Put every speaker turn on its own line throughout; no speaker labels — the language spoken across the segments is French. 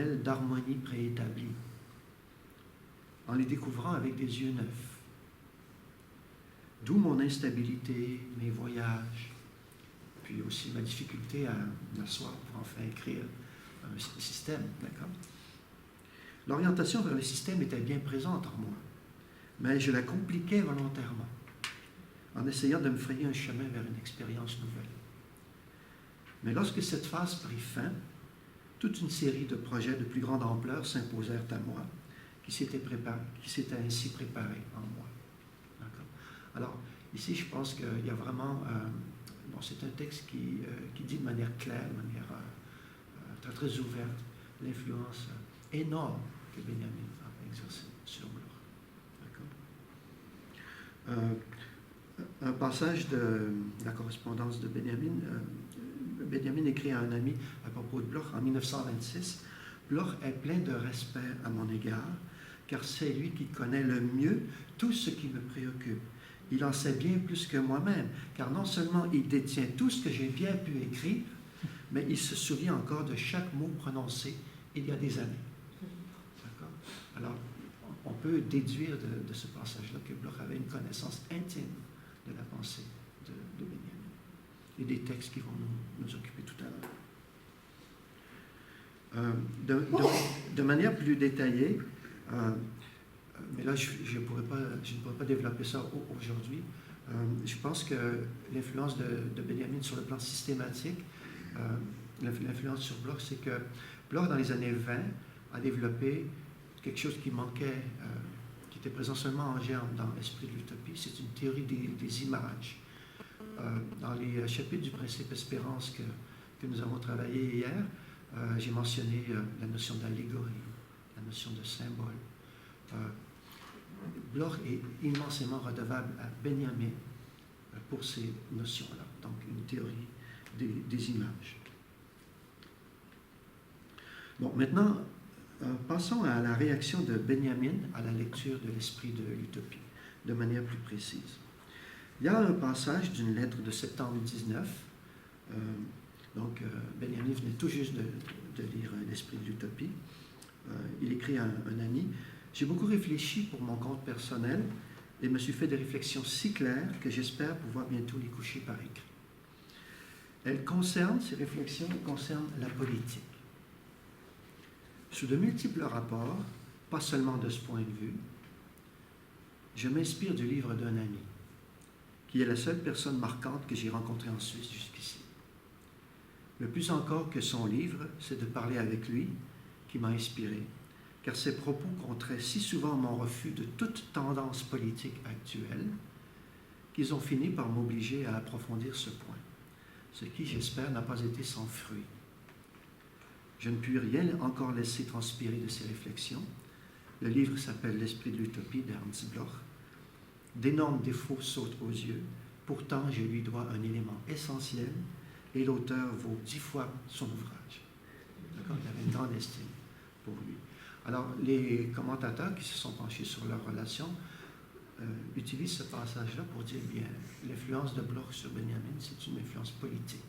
éternel d'harmonie préétablie, en les découvrant avec des yeux neufs. D'où mon instabilité, mes voyages, puis aussi ma difficulté à m'asseoir pour enfin écrire un système, d'accord? L'orientation vers le système était bien présente en moi, mais je la compliquais volontairement, en essayant de me frayer un chemin vers une expérience nouvelle. Mais lorsque cette phase prit fin, toute une série de projets de plus grande ampleur s'imposèrent à moi, qui s'étaient ainsi préparés en moi. D'accord? Alors, ici, je pense qu'il y a vraiment... c'est un texte qui dit de manière claire, de manière très, très ouverte, l'influence énorme que Benjamin a exercée sur Bloch. D'accord? Un passage de la correspondance de Benjamin. Benjamin écrit à un ami à propos de Bloch en 1926. Bloch est plein de respect à mon égard, car c'est lui qui connaît le mieux tout ce qui me préoccupe. Il en sait bien plus que moi-même, car non seulement il détient tout ce que j'ai bien pu écrire, mais il se souvient encore de chaque mot prononcé il y a des années. D'accord? Alors, on peut déduire de ce passage-là que Bloch avait une connaissance intime de la pensée de Benjamin et des textes qui vont nous occuper tout à l'heure. De manière plus détaillée, mais là, je ne pourrais pas développer ça aujourd'hui. Je pense que l'influence de Benjamin sur le plan systématique, l'influence sur Bloch, c'est que Bloch, dans les années 20, a développé quelque chose qui manquait, qui était présent seulement en germe dans l'esprit de l'utopie. C'est une théorie des images. Dans les chapitres du principe espérance que nous avons travaillé hier, j'ai mentionné la notion d'allégorie, la notion de symbole. Bloch est immensément redevable à Benjamin pour ces notions-là, donc une théorie des images. Bon, maintenant, passons à la réaction de Benjamin à la lecture de l'esprit de l'utopie, de manière plus précise. Il y a un passage d'une lettre de septembre 19. Benjamin venait tout juste de lire l'esprit de l'utopie. Il écrit à un ami: « J'ai beaucoup réfléchi pour mon compte personnel et me suis fait des réflexions si claires que j'espère pouvoir bientôt les coucher par écrit. » Ces réflexions concernent la politique. Sous de multiples rapports, pas seulement de ce point de vue, je m'inspire du livre d'un ami, qui est la seule personne marquante que j'ai rencontrée en Suisse jusqu'ici. Le plus encore que son livre, c'est de parler avec lui qui m'a inspiré, car ses propos contraient si souvent mon refus de toute tendance politique actuelle qu'ils ont fini par m'obliger à approfondir ce point, ce qui, j'espère, n'a pas été sans fruit. Je ne puis rien encore laisser transpirer de ces réflexions. Le livre s'appelle « L'esprit de l'utopie » d'Ernst Bloch. D'énormes défauts sautent aux yeux, pourtant je lui dois un élément essentiel et l'auteur vaut 10 fois son ouvrage. D'accord? Il avait une grande estime pour lui. Alors, les commentateurs qui se sont penchés sur leur relation utilisent ce passage-là pour dire, bien, l'influence de Bloch sur Benjamin, c'est une influence politique.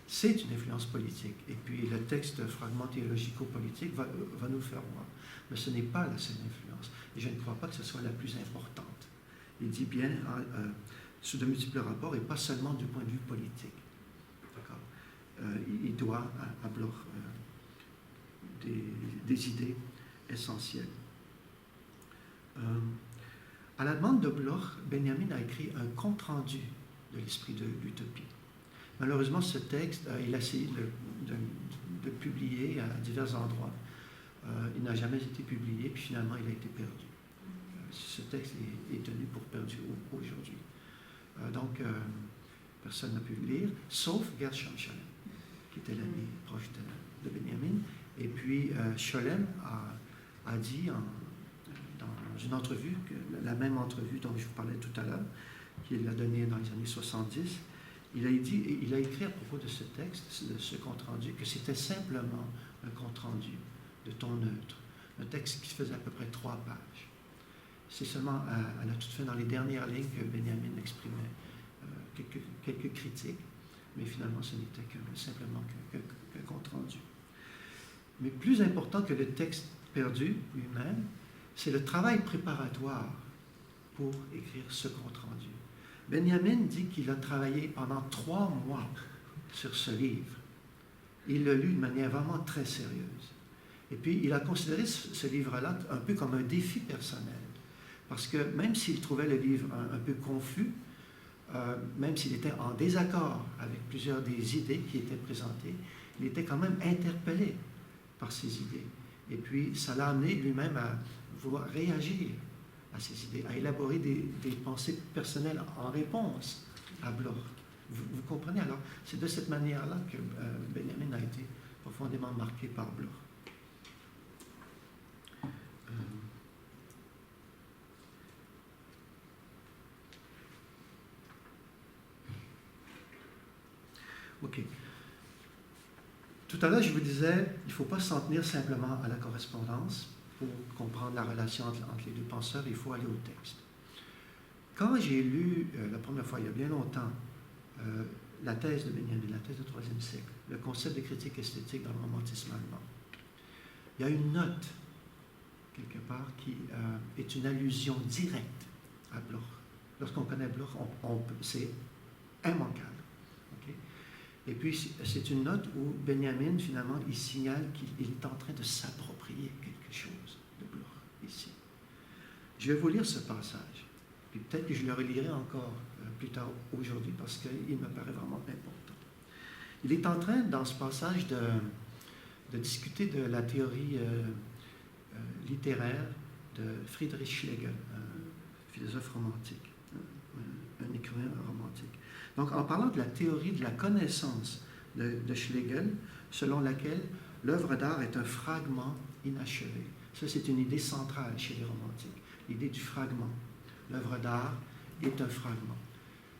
C'est une influence politique. Et puis, le texte Fragments théologico-politiques va nous le faire voir. Mais ce n'est pas la seule influence. Et je ne crois pas que ce soit la plus importante. Il dit bien, sous de multiples rapports, et pas seulement du point de vue politique. D'accord? Il doit à Bloch des idées essentielles. À la demande de Bloch, Benjamin a écrit un compte-rendu de l'esprit de l'utopie. Malheureusement, ce texte, il a essayé de publier à divers endroits. Il n'a jamais été publié, puis finalement, il a été perdu. Ce texte est tenu pour perdu aujourd'hui. Personne n'a pu le lire, sauf Gershom Scholem, qui était l'ami proche de Benjamin. Et puis, Scholem a dit dans une entrevue, la même entrevue dont je vous parlais tout à l'heure, qu'il a donnée dans les années 70, il a écrit à propos de ce texte, de ce compte-rendu, que c'était simplement un compte-rendu de ton neutre, un texte qui faisait à peu près 3 pages. C'est seulement à la toute fin, dans les dernières lignes, que Benjamin exprimait quelques critiques, mais finalement, ce n'était simplement qu'un compte-rendu. Mais plus important que le texte perdu lui-même, c'est le travail préparatoire pour écrire ce compte-rendu. Benjamin dit qu'il a travaillé pendant 3 mois sur ce livre. Il l'a lu de manière vraiment très sérieuse. Et puis, il a considéré ce livre-là un peu comme un défi personnel. Parce que même s'il trouvait le livre un peu confus, même s'il était en désaccord avec plusieurs des idées qui étaient présentées, il était quand même interpellé par ces idées. Et puis, ça l'a amené lui-même à vouloir réagir à ces idées, à élaborer des pensées personnelles en réponse à Bloch. Vous comprenez? Alors, c'est de cette manière-là que Benjamin a été profondément marqué par Bloch. OK. Tout à l'heure, je vous disais, il ne faut pas s'en tenir simplement à la correspondance pour comprendre la relation entre les deux penseurs, il faut aller au texte. Quand j'ai lu la première fois, il y a bien longtemps, la thèse de Benjamin, la thèse du IIIe siècle, le concept de critique esthétique dans le romantisme allemand, il y a une note, quelque part, qui est une allusion directe à Bloch. Lorsqu'on connaît Bloch, c'est immanquable. Okay? Et puis, c'est une note où Benjamin, finalement, il signale qu'il est en train de s'approprier quelque chose de Bloch, ici. Je vais vous lire ce passage. Puis peut-être que je le relirai encore plus tard aujourd'hui parce qu'il me paraît vraiment important. Il est en train, dans ce passage, de discuter de la théorie littéraire de Friedrich Schlegel, un philosophe romantique, un écrivain romantique. Donc, en parlant de la théorie de la connaissance de Schlegel, selon laquelle l'œuvre d'art est un fragment inachevé. Ça, c'est une idée centrale chez les romantiques, l'idée du fragment. L'œuvre d'art est un fragment.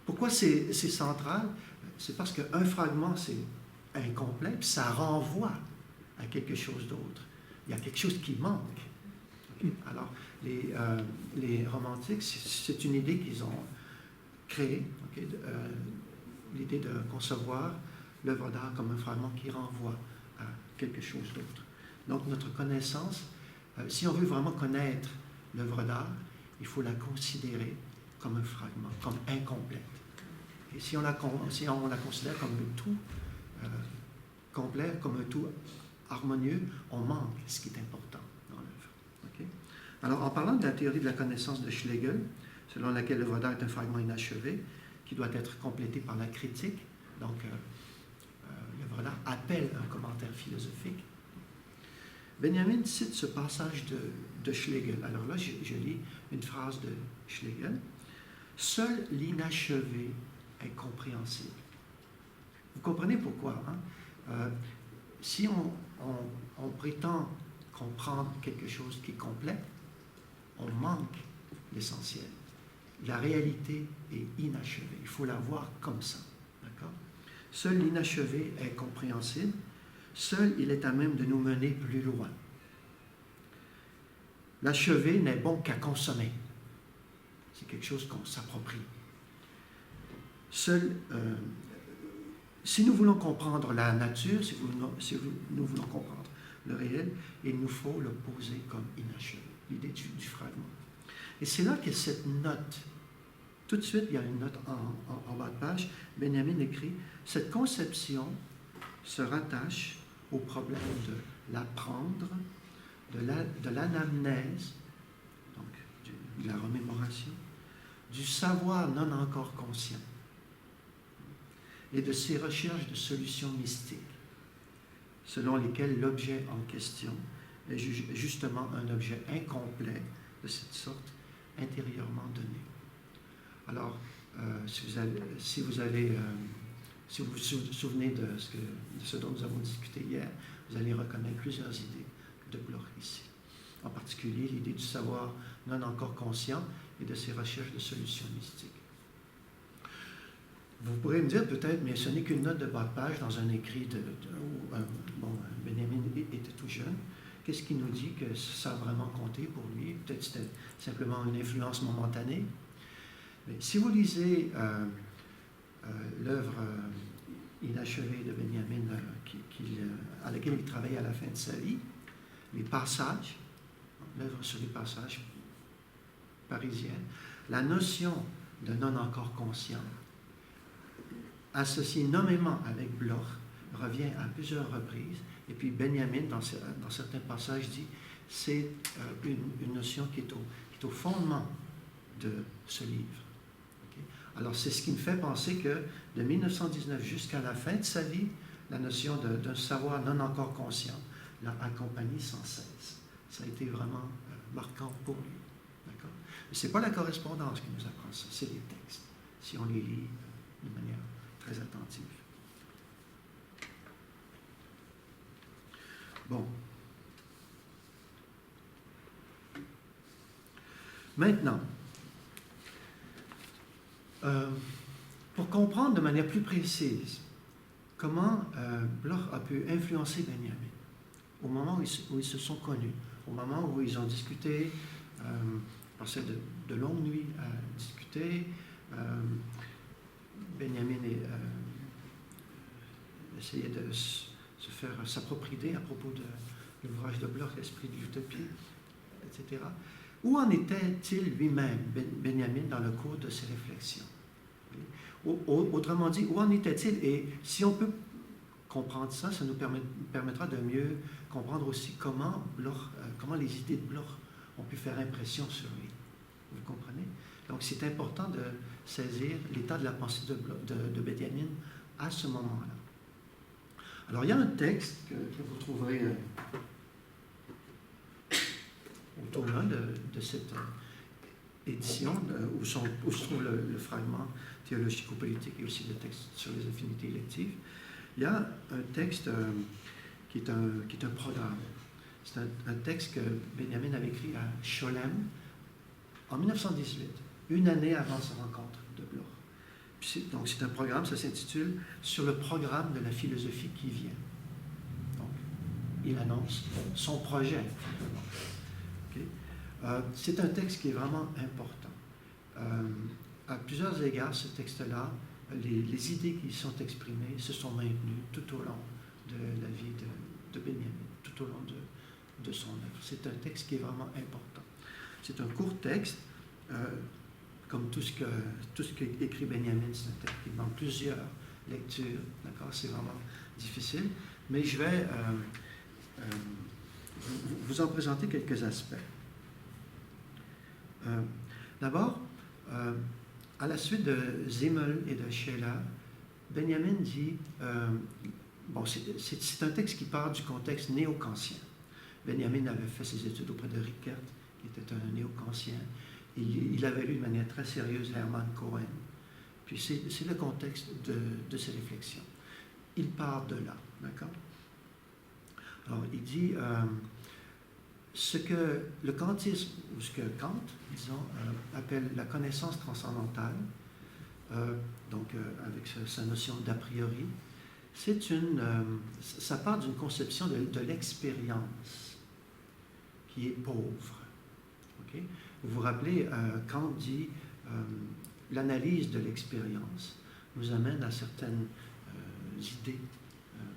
Pourquoi c'est central? C'est parce qu'un fragment, c'est incomplet, puis ça renvoie à quelque chose d'autre. Il y a quelque chose qui manque. Okay? Alors, les romantiques, c'est une idée qu'ils ont créée, okay? L'idée de concevoir l'œuvre d'art comme un fragment qui renvoie à quelque chose d'autre. Donc, notre connaissance, si on veut vraiment connaître l'œuvre d'art, il faut la considérer comme un fragment, comme incomplète. Et si on la considère comme un tout complet, comme un tout harmonieux, on manque ce qui est important dans l'œuvre. Okay? Alors, en parlant de la théorie de la connaissance de Schlegel, selon laquelle l'œuvre d'art est un fragment inachevé, qui doit être complété par la critique, donc l'œuvre d'art appelle un commentaire philosophique, Benjamin cite ce passage de Schlegel. Alors là, je lis une phrase de Schlegel. « Seul l'inachevé est compréhensible. » Vous comprenez pourquoi? Hein? Si on prétend comprendre quelque chose qui est complet, on manque l'essentiel. La réalité est inachevée. Il faut la voir comme ça. D'accord? Seul l'inachevé est compréhensible. Seul il est à même de nous mener plus loin. L'achevé n'est bon qu'à consommer. C'est quelque chose qu'on s'approprie. Seul, si nous voulons comprendre la nature, si nous voulons comprendre le réel, il nous faut le poser comme inachevé. L'idée du fragment. Et c'est là que cette note, tout de suite, il y a une note en bas de page, Benjamin écrit « Cette conception se rattache au problème de l'apprendre, de l'anamnèse, donc de la remémoration, du savoir non encore conscient et de ses recherches de solutions mystiques, selon lesquelles l'objet en question est justement un objet incomplet de cette sorte, intérieurement donné. » Alors, si vous vous souvenez de ce dont nous avons discuté hier, vous allez reconnaître plusieurs idées de Bloch ici. En particulier, l'idée du savoir non encore conscient et de ses recherches de solutions mystiques. Vous pourrez me dire peut-être, mais ce n'est qu'une note de bas de page dans un écrit Benjamin était tout jeune. Qu'est-ce qui nous dit que ça a vraiment compté pour lui? Peut-être c'était simplement une influence momentanée. Mais si vous lisez l'œuvre inachevé de Benjamin, à laquelle il travaille à la fin de sa vie, les passages, l'œuvre sur les passages parisiennes, la notion de non encore conscient, associée nommément avec Bloch, revient à plusieurs reprises. Et puis Benjamin, dans certains passages, dit c'est une notion qui est au fondement de ce livre. Okay? Alors c'est ce qui me fait penser que de 1919 jusqu'à la fin de sa vie, la notion d'un savoir non encore conscient l'a accompagné sans cesse. Ça a été vraiment marquant pour lui. D'accord? Mais ce n'est pas la correspondance qui nous apprend ça, c'est les textes, si on les lit de manière très attentive. Bon. Maintenant, pour comprendre de manière plus précise comment Bloch a pu influencer Benjamin, au moment où ils se sont connus, au moment où ils ont discuté, passé de longues nuits à discuter, Benjamin essayait de se faire sa propre idée à propos de l'ouvrage de Bloch, L'Esprit de l'Utopie, etc. Où en était-il lui-même, Benjamin, dans le cours de ses réflexions? Autrement dit, où en était-il? Et si on peut comprendre ça, ça nous permettra de mieux comprendre aussi comment les idées de Bloch ont pu faire impression sur lui. Vous comprenez? Donc, c'est important de saisir l'état de la pensée de Benjamin à ce moment-là. Alors, il y a un texte que vous trouverez au tome 1 de cette édition, où se trouve le fragment théologico-politique et aussi le texte sur les affinités électives. Il y a un texte qui est un programme. C'est un texte que Benjamin avait écrit à Cholem en 1918, une année avant sa rencontre de Bloch. Donc c'est un programme, ça s'intitule « Sur le programme de la philosophie qui vient ». Donc, il annonce son projet. Okay? C'est un texte qui est vraiment important. À plusieurs égards, ce texte-là, les idées qui y sont exprimées se sont maintenues tout au long de la vie de Benjamin, tout au long de son œuvre. C'est un texte qui est vraiment important. C'est un court texte, comme tout ce qu'écrit Benjamin, c'est un texte qui demande plusieurs lectures, d'accord? C'est vraiment difficile, mais je vais vous en présenter quelques aspects. D'abord, à la suite de Simmel et de Scheler, Benjamin dit, c'est un texte qui part du contexte néo-kantien. Benjamin avait fait ses études auprès de Rickert, qui était un néo-kantien. Il avait lu de manière très sérieuse Hermann Cohen. Puis c'est le contexte de ses réflexions. Il part de là, d'accord? Alors, il dit ce que le kantisme, ou ce que Kant, disons, appelle la connaissance transcendantale, avec sa notion d'a priori, ça part d'une conception de l'expérience qui est pauvre. Okay? Vous vous rappelez, Kant dit l'analyse de l'expérience nous amène à certaines idées,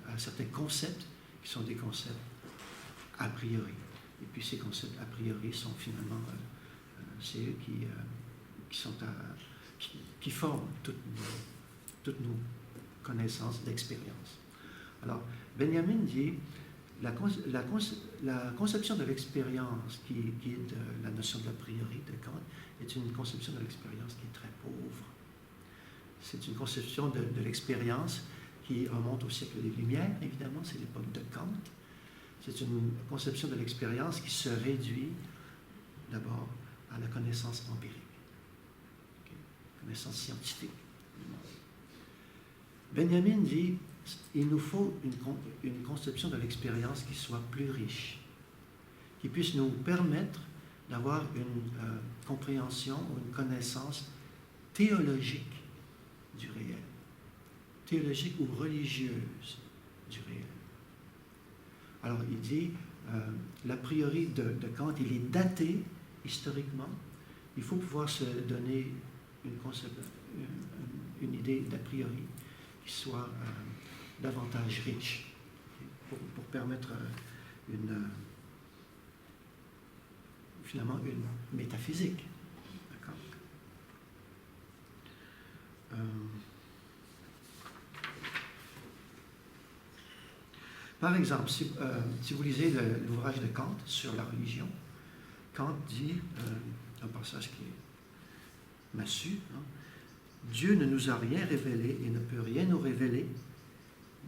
à certains concepts qui sont des concepts a priori. Et puis ces concepts a priori sont finalement, c'est eux qui forment toutes nos connaissances d'expérience. Alors, Benjamin dit la conception de l'expérience qui est de la notion de l'a priori de Kant est une conception de l'expérience qui est très pauvre. C'est une conception de l'expérience qui remonte au siècle des Lumières, évidemment, c'est l'époque de Kant. C'est une conception de l'expérience qui se réduit d'abord à la connaissance empirique, connaissance scientifique. Benjamin dit il nous faut une conception de l'expérience qui soit plus riche, qui puisse nous permettre d'avoir une compréhension ou une connaissance théologique du réel, théologique ou religieuse du réel. Alors, il dit, l'a priori de Kant, il est daté historiquement. Il faut pouvoir se donner une idée d'a priori qui soit davantage riche, pour permettre finalement une métaphysique. D'accord? Par exemple, si vous lisez l'ouvrage de Kant sur la religion, Kant dit, un passage qui est massu, hein, Dieu ne nous a rien révélé et ne peut rien nous révéler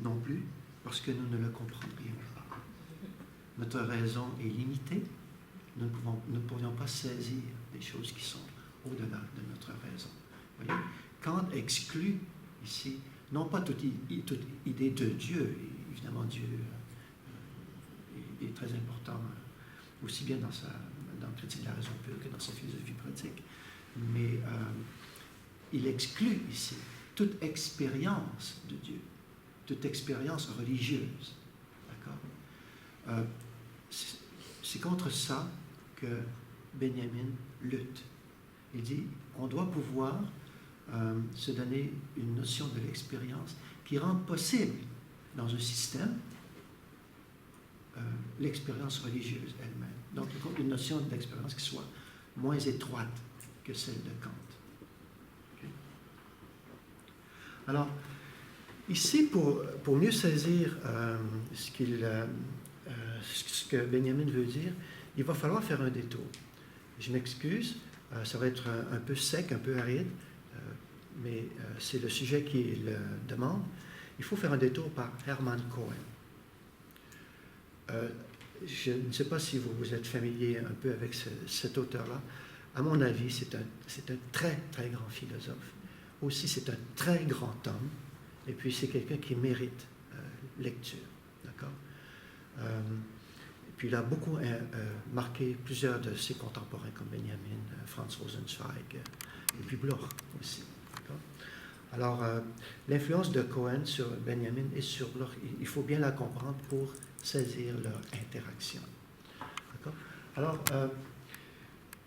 non plus parce que nous ne le comprendrions pas. Notre raison est limitée. Nous ne pourrions pas saisir des choses qui sont au-delà de notre raison. Voyez? Kant exclut ici, non pas toute idée de Dieu. Évidemment, Dieu est très important, aussi bien dans le critique de la raison pure que dans sa philosophie pratique. Mais il exclut ici toute expérience de Dieu, toute expérience religieuse. D'accord? C'est contre ça que Benjamin lutte. Il dit, on doit pouvoir se donner une notion de l'expérience qui rend possible dans un système l'expérience religieuse elle-même. Donc, une notion d'expérience qui soit moins étroite que celle de Kant. Okay? Alors, ici, pour mieux saisir ce que Benjamin veut dire, il va falloir faire un détour. Je m'excuse, ça va être un peu sec, un peu aride, mais c'est le sujet qui le demande. Il faut faire un détour par Hermann Cohen. Je ne sais pas si vous êtes familier un peu avec cet auteur-là. À mon avis, c'est un très, très grand philosophe. Aussi, c'est un très grand homme. Et puis, c'est quelqu'un qui mérite lecture. D'accord? Puis, il a beaucoup marqué plusieurs de ses contemporains, comme Benjamin, Franz Rosenzweig, et puis Bloch aussi. D'accord? Alors, l'influence de Cohen sur Benjamin et sur Bloch, il faut bien la comprendre pour saisir leur interaction. D'accord? Alors,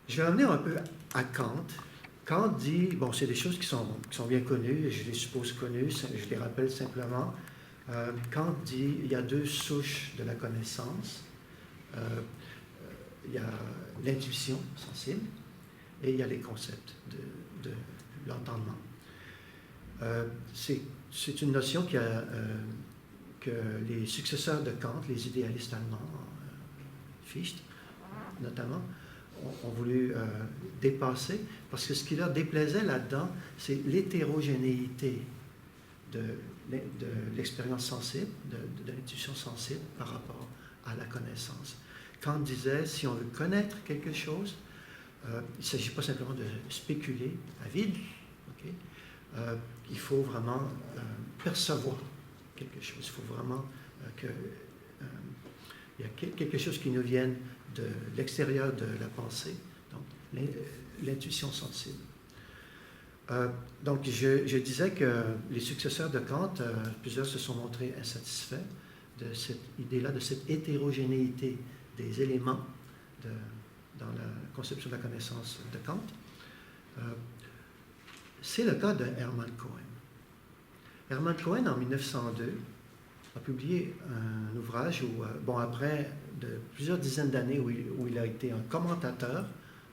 je vais revenir un peu à Kant. Kant dit, bon, c'est des choses qui sont bien connues, et je les suppose connues, je les rappelle simplement. Kant dit, il y a deux souches de la connaissance. Il y a l'intuition sensible et il y a les concepts de l'entendement. C'est une notion que les successeurs de Kant, les idéalistes allemands, Fichte notamment, ont voulu dépasser, parce que ce qui leur déplaisait là-dedans, c'est l'hétérogénéité de l'expérience sensible, de l'intuition sensible par rapport à la connaissance. Kant disait, si on veut connaître quelque chose, il ne s'agit pas simplement de spéculer à vide, okay? Il faut vraiment percevoir quelque chose. Il faut vraiment qu'il y a quelque chose qui nous vienne de l'extérieur de la pensée, donc l'intuition sensible. Donc, je disais que les successeurs de Kant, plusieurs se sont montrés insatisfaits de cette idée-là, de cette hétérogénéité des éléments dans la conception de la connaissance de Kant. C'est le cas de Hermann Cohen. Hermann Cohen, en 1902, a publié un ouvrage où, après plusieurs dizaines d'années où il a été un commentateur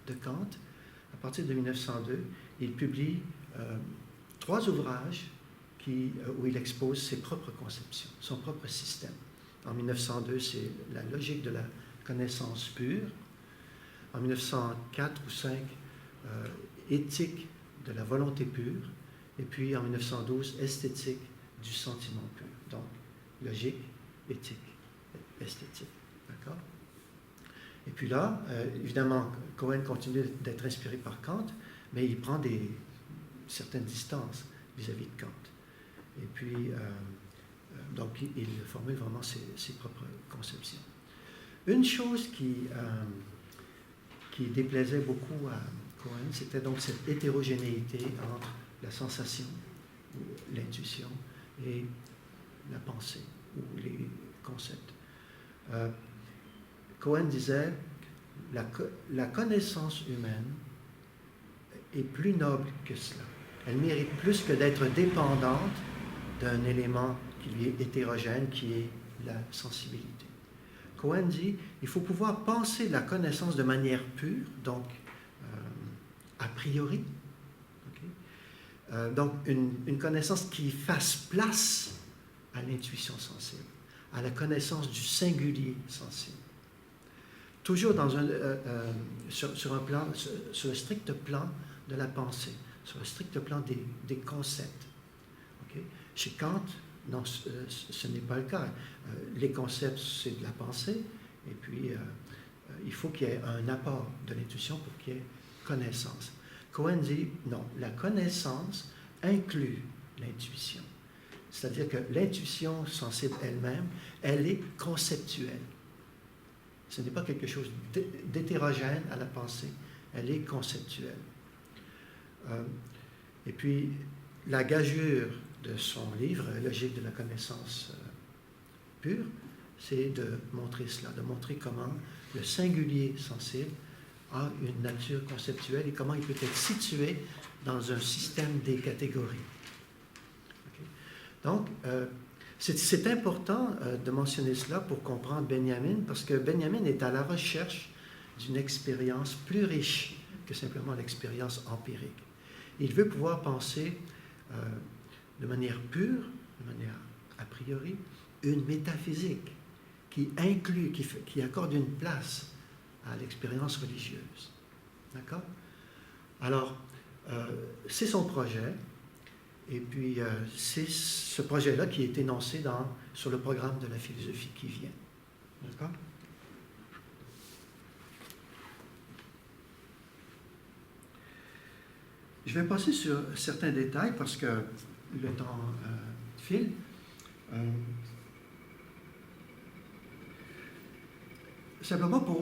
de Kant, à partir de 1902, il publie 3 ouvrages où il expose ses propres conceptions, son propre système. En 1902, c'est la logique de la connaissance pure. En 1904 ou 1905, éthique de la volonté pure. Et puis en 1912, esthétique du sentiment pur. Donc, logique, éthique, esthétique. D'accord? Et puis là, évidemment, Cohen continue d'être inspiré par Kant, mais il prend certaines distances vis-à-vis de Kant. Et puis, donc, il formule vraiment ses propres conceptions. Une chose qui déplaisait beaucoup à Cohen, c'était donc cette hétérogénéité entre la sensation, ou l'intuition, et la pensée, ou les concepts. Cohen disait, la connaissance humaine est plus noble que cela. Elle mérite plus que d'être dépendante d'un élément qui lui est hétérogène, qui est la sensibilité. Cohen dit, il faut pouvoir penser la connaissance de manière pure, donc a priori. Okay? Donc une connaissance qui fasse place à l'intuition sensible, à la connaissance du singulier sensible. Toujours sur le strict plan de la pensée, sur le strict plan des concepts. Okay? Chez Kant, non, ce n'est pas le cas. Les concepts, c'est de la pensée, et puis il faut qu'il y ait un apport de l'intuition pour qu'il y ait connaissance. Cohen dit, non, la connaissance inclut l'intuition. C'est-à-dire que l'intuition sensible elle-même, elle est conceptuelle. Ce n'est pas quelque chose d'hétérogène à la pensée, elle est conceptuelle. Et puis, la gageure de son livre, Logique de la connaissance pure, c'est de montrer cela, de montrer comment le singulier sensible a une nature conceptuelle et comment il peut être situé dans un système des catégories. Okay? Donc, c'est important de mentionner cela pour comprendre Benjamin, parce que Benjamin est à la recherche d'une expérience plus riche que simplement l'expérience empirique. Il veut pouvoir penser de manière pure, de manière a priori, une métaphysique qui inclut, qui accorde une place à l'expérience religieuse. D'accord? Alors, c'est son projet, et puis c'est ce projet-là qui est énoncé sur le programme de la philosophie qui vient. D'accord? Je vais passer sur certains détails parce que le temps file. Simplement pour